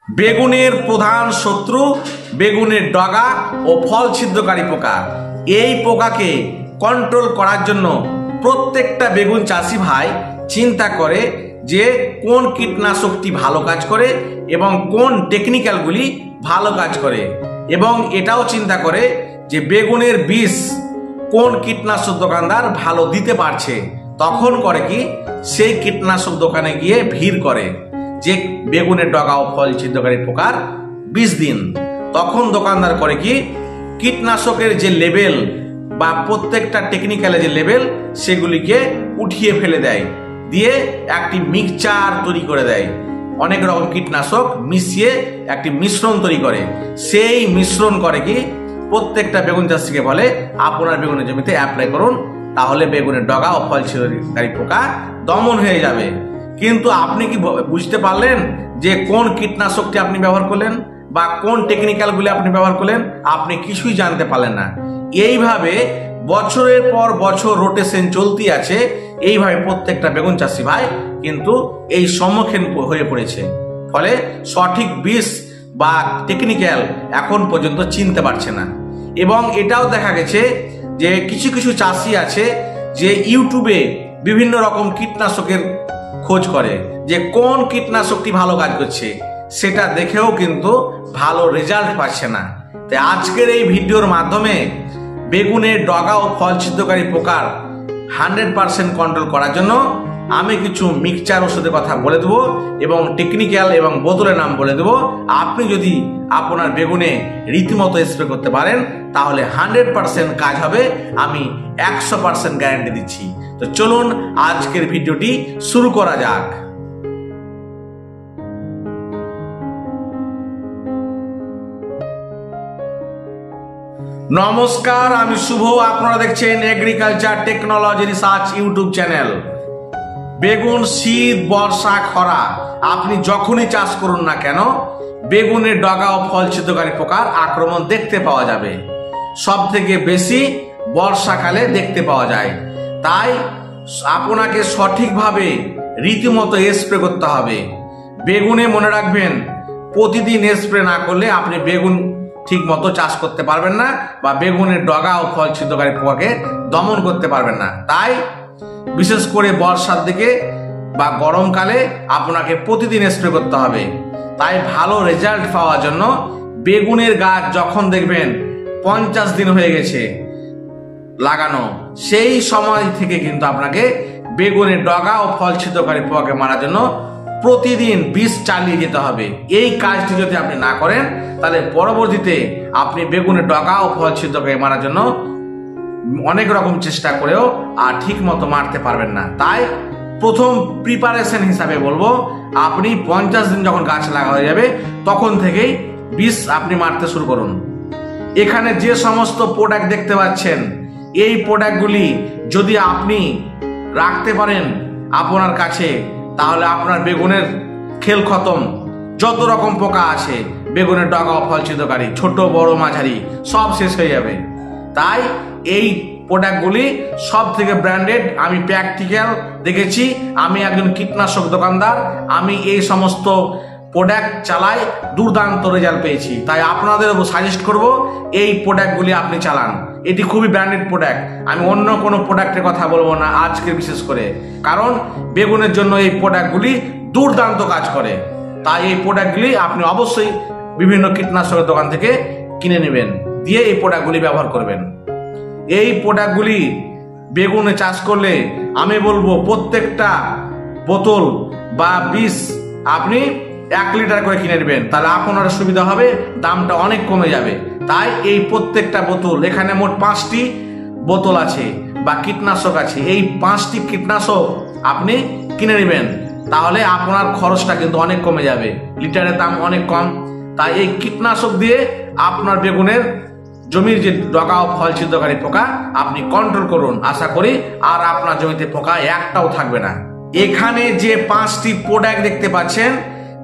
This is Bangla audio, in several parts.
বেগুনের প্রধান শত্রু বেগুনের ডগা ও ফল ছিদ্রকারী পোকা। এই পোকাকে কন্ট্রোল করার জন্য প্রত্যেকটা বেগুন চাষি ভাই চিন্তা করে যে কোন কীটনাশকটি ভালো কাজ করে এবং কোন টেকনিক্যালগুলি ভালো কাজ করে, এবং এটাও চিন্তা করে যে বেগুনের বীজ কোন কীটনাশক দোকানদার ভালো দিতে পারছে। তখন করে কি, সেই কীটনাশক দোকানে গিয়ে ভিড় করে যে বেগুনের ডগা ও ফল ছিদ্রকারী পোকার বীজ দিন। তখন দোকানদার করে কি, কীটনাশকের যে লেবেল বা প্রত্যেকটা টেকনিক্যালের যে লেবেল সেগুলিকে উঠিয়ে ফেলে দেয়, দিয়ে একটি মিক্সচার তৈরি করে দেয়। অনেক রকম কীটনাশক মিশিয়ে একটি মিশ্রণ তৈরি করে। সেই মিশ্রণ করে কি, প্রত্যেকটা বেগুন চাষিকে বলে আপনার বেগুনের জমিতে অ্যাপ্লাই করুন, তাহলে বেগুনের ডগা ও ফল ছিদ্রকারী পোকা দমন হয়ে যাবে। কিন্তু আপনি কি বুঝতে পারলেন যে কোন কীটনাশকটি আপনি ব্যবহার করলেন বা কোন টেকনিক্যালগুলি আপনি ব্যবহার করলেন? আপনি কিছুই জানতে পারলেন না। এইভাবে বছরের পর বছর রোটেশন চলতি আছে। এইভাবে প্রত্যেকটা বেগুন চাষি ভাই কিন্তু এই সম্মুখীন হয়ে পড়েছে। ফলে সঠিক বীজ বা টেকনিক্যাল এখন পর্যন্ত চিনতে পারছে না। এবং এটাও দেখা গেছে যে কিছু কিছু চাষি আছে যে ইউটিউবে বিভিন্ন রকম কীটনাশকের খোঁজ করে যে কোন কীটনাশকটি ভালো কাজ করছে, সেটা দেখেও কিন্তু ভালো রেজাল্ট পাচ্ছে না। তাই আজকের এই ভিডিওর মাধ্যমে বেগুনের ডগা ও ফল ছিদ্রকারী পোকার 100% কন্ট্রোল করার জন্য আমি কিছু মিক্সচার ওষুধের কথা বলে দেবো এবং টেকনিক্যাল এবং বোতলের নাম বলে দেবো। আপনি যদি আপনার বেগুনে রীতিমতো স্প্রে করতে পারেন তাহলে 100% কাজ হবে, আমি 100% গ্যারান্টি দিচ্ছি। তো চলুন আজকের ভিডিওটি শুরু করা যাক। নমস্কার, আমি শুভ, আপনারা দেখছেন agriculture technology research YouTube channel. বেগুন শীত, বর্ষা, খরা আপনি যখনই চাষ করুন না কেন বেগুনের ডগা ও ফল ছিদ্রকারী পোকার আক্রমণ দেখতে পাওয়া যাবে। সব থেকে বেশি বর্ষাকালে দেখতে পাওয়া যায়। তাই আপনাকে সঠিকভাবে রীতিমতো স্প্রে করতে হবে। বেগুনে মনে রাখবেন, প্রতিদিন স্প্রে না করলে আপনি বেগুন ঠিক মতো চাষ করতে পারবেন না বা বেগুনের ডগা ও ফল ছিদ্রকারী পোকাকে দমন করতে পারবেন না। তাই বিশেষ করে বর্ষার দিকে বা গরমকালে আপনাকে প্রতিদিন স্প্রে করতে হবে। তাই ভালো রেজাল্ট পাওয়ার জন্য বেগুনের গাছ যখন দেখবেন 50 দিন হয়ে গেছে লাগানো, সেই সময় থেকে কিন্তু আপনাকে বেগুনের ডগা ও ফল ছিদ্রকারী পোকাকে মারার জন্য প্রতিদিন বীজ চালিয়ে যেতে হবে। এই কাজটি যদি আপনি না করেন তাহলে পরবর্তীতে আপনি বেগুনের ডগা ও ফল ছিদ্রকারী মারার জন্য অনেক রকম চেষ্টা করেও আর ঠিক মতো মারতে পারবেন না। তাই প্রথম প্রিপারেশন হিসাবে বলবো, আপনি 50 দিন যখন গাছ লাগা হয়ে যাবে তখন থেকেই বীজ আপনি মারতে শুরু করুন। এখানে যে সমস্ত প্রোডাক্ট দেখতে পাচ্ছেন, এই প্রোডাক্টগুলি যদি আপনি রাখতে পারেন আপনার কাছে তাহলে আপনার বেগুনের খেল খতম। যত রকম পোকা আছে বেগুনের ডগা ও ফল ছিদ্রকারী, ছোট বড় মাঝারি, সব শেষ হয়ে যাবে। তাই এই প্রোডাক্টগুলি সব থেকে ব্র্যান্ডেড। আমি প্র্যাকটিক্যাল দেখেছি, আমি একজন কীটনাশক দোকানদার, আমি এই সমস্ত প্রোডাক্ট চালাই, দুর্দান্ত রেজাল্ট পেয়েছি। তাই আপনাদের সাজেস্ট করব এই প্রোডাক্টগুলি আপনি চালান। এটি খুবই ব্র্যান্ডেড প্রোডাক্ট। আমি অন্য কোনো প্রোডাক্টের কথা বলবো না আজকে বিশেষ করে, কারণ বেগুনের জন্য এই প্রোডাক্টগুলি দুর্দান্ত কাজ করে। তাই এই প্রোডাক্টগুলি আপনি অবশ্যই বিভিন্ন কীটনাশকের দোকান থেকে কিনে নেবেন, দিয়ে এই প্রোডাক্টগুলি ব্যবহার করবেন। এই প্রোডাক্টগুলি বেগুনে চাষ করলে আমি বলবো প্রত্যেকটা বোতল বা বীজ আপনি 1 লিটার করে কিনে নেবেন, তাহলে আপনার সুবিধা হবে, দামটা অনেক কমে যাবে। তাই এই প্রত্যেকটা বোতল, এখানে মোট 5টি বোতল আছে বা কীটনাশক আছে, এই 5টি কীটনাশক আপনি কিনে নেবেন, তাহলে আপনার খরচটা কিন্তু অনেক কমে যাবে, লিটারের দাম অনেক কম। তাই এই কীটনাশক দিয়ে আপনার বেগুনের জমির যে ডগা ও ফল ছিদ্রকারী পোকা আপনি কন্ট্রোল করুন। আশা করি আর আপনার জমিতে পোকা একটাও থাকবে না। এখানে যে 5টি প্রোডাক্ট দেখতে পাচ্ছেন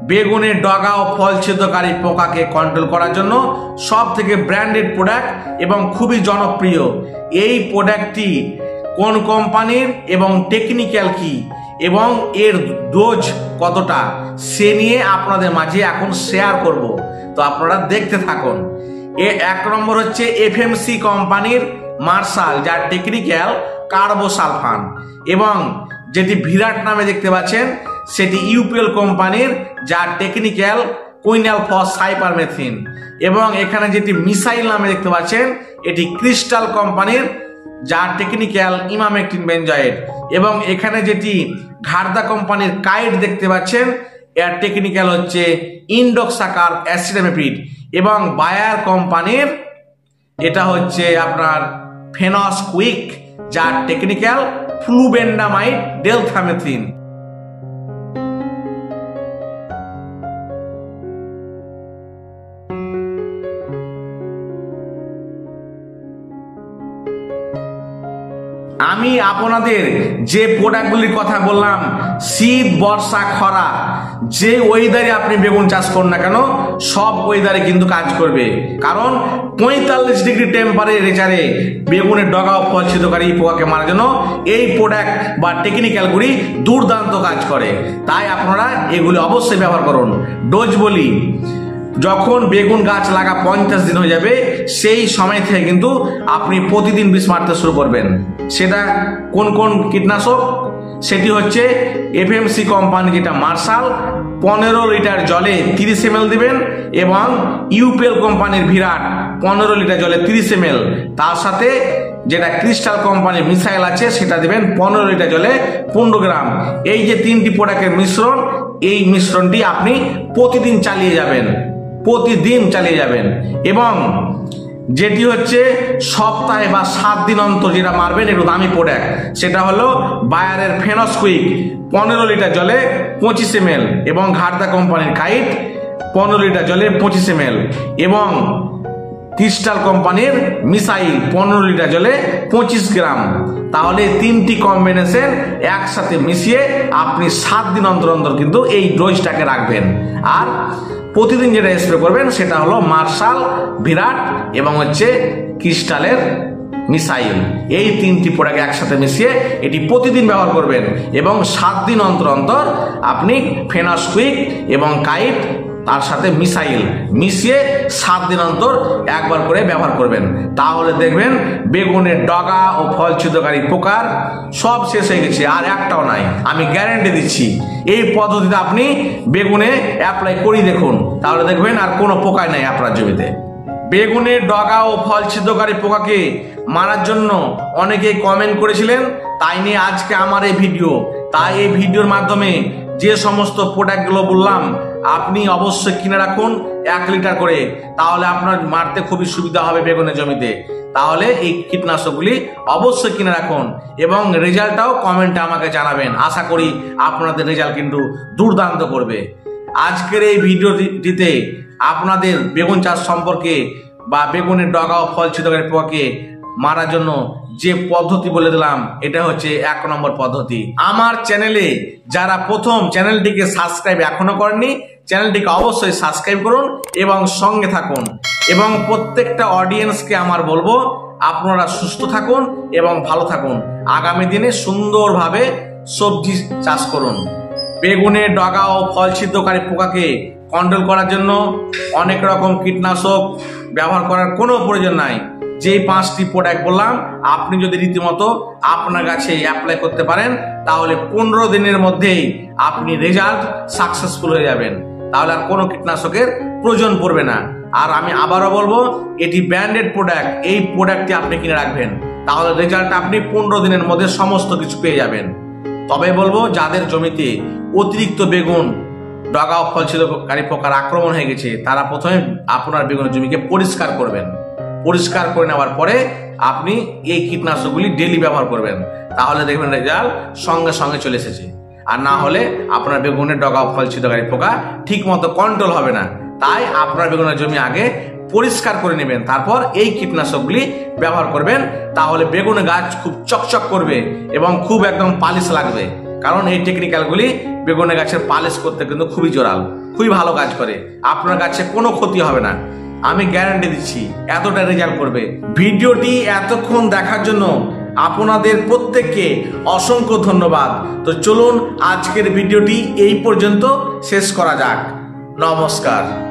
বেগুনের ডগা ও ফল ছিদ্রকারী পোকাকে কন্ট্রোল করার জন্য সব থেকে ব্র্যান্ডেড প্রোডাক্ট এবং খুবই জনপ্রিয়। এই প্রোডাক্টটি কোন কোম্পানির এবং টেকনিক্যাল কি এবং এর ডোজ কতটা সে নিয়ে আপনাদের মাঝে এখন শেয়ার করব। তো আপনারা দেখতে থাকুন। এক নম্বর হচ্ছে এফএমসি কোম্পানির মার্শাল, যার টেকনিক্যাল কার্বোসালফান, এবং যেটি ভিরাট নামে দেখতে পাচ্ছেন সেটি ইউপিএল কোম্পানির, যার টেকনিক্যাল কুইনাল ফস সাইপারমেথিন, এবং এখানে যেটি মিসাইল নামে দেখতে পাচ্ছেন এটি ক্রিস্টাল কোম্পানির, যার টেকনিক্যাল ইমামেকটিন বেনজয়েড, এবং এখানে যেটি ঘাড়দা কোম্পানির কাইট দেখতে পাচ্ছেন এর টেকনিক্যাল হচ্ছে ইন্ডোক্সাকার অ্যাসিটামিপিড, এবং বায়ার কোম্পানির এটা হচ্ছে আপনার ফেনসকুইক, যার টেকনিক্যাল ফ্লুবেন্ডামাইড ডেলথামেথিন। আমি আপনাদের যে প্রোডাক্টগুলির কথা বললাম, শীত বর্ষা খরা যে ওয়েদারে আপনি বেগুন চাষ করুন না কেন, সব ওয়েদারে কিন্তু কাজ করবে। কারণ 45 ডিগ্রি টেম্পারেচারে বেগুনের ডগা ও ফল ছিদ্রকারী পোকাকে মারার জন্য এই প্রোডাক্ট বা টেকনিক্যালগুলি দুর্দান্ত কাজ করে। তাই আপনারা এগুলি অবশ্যই ব্যবহার করুন। ডোজ বলি, যখন বেগুন গাছ লাগা 50 দিন হয়ে যাবে সেই সময় থেকে কিন্তু আপনি প্রতিদিন বিষ মারতে শুরু করবেন। সেটা কোন কোন কীটনাশক? সেটি হচ্ছে এফএমসি কোম্পানি যেটা মার্শাল 15 লিটার জলে 30 ml দিবেন, এবং ইউপিএল কোম্পানির ভিরাট 15 লিটার জলে 30 ml, তার সাথে যেটা ক্রিস্টাল কোম্পানির মিসাইল আছে সেটা দিবেন 15 লিটার জলে 15 গ্রাম। এই যে তিনটি প্রোডাক্টের মিশ্রণ, এই মিশ্রণটি আপনি প্রতিদিন চালিয়ে যাবেন, এবং যেটি হচ্ছে সপ্তাহে বা 7 দিন অন্তর যেটা মারবেন একটু দামি প্রোডাক্ট, সেটা হলো বায়ারের ফেনসকুইক 15 লিটার জলে 25 ml, এবং ঘাড়দা কোম্পানির কাইট 15 লিটার জলে 25 ml, এবং ক্রিস্টাল কোম্পানির মিসাইল 15 লিটার জলে 25 গ্রাম। তাহলে তিনটি কম্বিনেশন একসাথে মিশিয়ে আপনি 7 দিন অন্তর অন্তর কিন্তু এই ডোজটাকে রাখবেন। আর প্রতিদিন যেটা স্প্রে করবেন সেটা হলো মার্শাল, ভিরাট এবং হচ্ছে ক্রিস্টালের মিসাইল। এই তিনটি প্রোডাক্ট একসাথে মিশিয়ে এটি প্রতিদিন ব্যবহার করবেন, এবং 7 দিন অন্তর অন্তর আপনি ফেনসকুইক এবং কাইট তার সাথে মিসাইল মিশিয়ে 7 দিন অন্তর একবার করে ব্যবহার করবেন। তাহলে দেখবেন বেগুনের ডগা ও ফল ছিদ্রকারী পোকার সব শেষ হয়ে গেছে, আর একটাও নাই। আমি গ্যারান্টি দিচ্ছি, এই পদ্ধতিতে আপনি বেগুনে অ্যাপ্লাই করি দেখুন, তাহলে দেখবেন আর কোনো পোকাই নাই আপনার জমিতে। বেগুনের ডগা ও ফল ছিদ্রকারী পোকাকে মারার জন্য অনেকেই কমেন্ট করেছিলেন, তাই নিয়ে আজকে আমার এই ভিডিও। তাই এই ভিডিওর মাধ্যমে যে সমস্ত প্রোডাক্টগুলো বললাম আপনি অবশ্যই কিনে রাখুন 1 লিটার করে, তাহলে আপনার মারতে খুবই সুবিধা হবে বেগুনের জমিতে। তাহলে এই কীটনাশকগুলি অবশ্যই কিনে রাখুন, এবং রেজাল্টটাও কমেন্টে আমাকে জানাবেন। আশা করি আপনাদের রেজাল্ট কিন্তু দুর্দান্ত করবে। আজকের এই ভিডিওটিতে আপনাদের বেগুন চাষ সম্পর্কে বা বেগুনের ডগা ও ফল ছিদ্রকারী পোকাকে মারার জন্য যে পদ্ধতি বলে দিলাম, এটা হচ্ছে 1 নম্বর পদ্ধতি। আমার চ্যানেলে যারা প্রথম চ্যানেলটিকে সাবস্ক্রাইব এখনো করেননি, চ্যানেলটিকে অবশ্যই সাবস্ক্রাইব করুন এবং সঙ্গে থাকুন। এবং প্রত্যেকটা অডিয়েন্সকে আমার বলবো, আপনারা সুস্থ থাকুন এবং ভালো থাকুন। আগামী দিনে সুন্দরভাবে সবজি চাষ করুন। বেগুনের ডগা ও ফল ছিদ্রকারী পোকাকে কন্ট্রোল করার জন্য অনেক রকম কীটনাশক ব্যবহার করার কোনো প্রয়োজন নাই। যে 5টি প্রোডাক্ট বললাম আপনি যদি রীতিমতো আপনার কাছে অ্যাপ্লাই করতে পারেন, তাহলে 15 দিনের মধ্যেই আপনি রেজাল্ট সাকসেসফুল হয়ে যাবেন। তাহলে আর কোনো কীটনাশকের প্রয়োজন পড়বে না। আর আমি আবারও বলবো, এটি ব্র্যান্ডেড প্রোডাক্ট, এই প্রোডাক্টটি আপনি কিনে রাখবেন, তাহলে রেজাল্ট আপনি 15 দিনের মধ্যে সমস্ত কিছু পেয়ে যাবেন। তবে বলবো, যাদের জমিতে অতিরিক্ত বেগুন ডগা ও ফল ছিদ্রকারী পোকার আক্রমণ হয়ে গেছে, তারা প্রথমে আপনার বেগুনের জমিকে পরিষ্কার করবেন। পরিষ্কার করে নেওয়ার পরে আপনি এই কীটনাশকগুলি ডেলি ব্যবহার করবেন, তাহলে দেখবেন রেজাল্ট সঙ্গে সঙ্গে চলে এসেছে। আর না হলে আপনার বেগুনের ডগা ও ফল ছিদ্রকারী পোকা ঠিক মতো কন্ট্রোল হবে না। তাই আপনার বেগুনের জমি আগে পরিষ্কার করে নেবেন, তারপর এই কীটনাশকগুলি ব্যবহার করবেন। তাহলে বেগুনের গাছ খুব চকচক করবে এবং খুব একদম পালিশ লাগবে। কারণ এই টেকনিক্যালগুলি বেগুনের গাছের পালিশ করতে কিন্তু খুবই জোরাল, খুবই ভালো কাজ করে। আপনার গাছে কোনো ক্ষতি হবে না, আমি গ্যারান্টি দিচ্ছি। এতটা রেজাল্ট করবে। ভিডিওটি এতক্ষণ দেখার জন্য আপনাদের প্রত্যেককে অসংখ্য ধন্যবাদ। তো চলুন আজকের ভিডিওটি এই পর্যন্ত শেষ করা যাক। নমস্কার।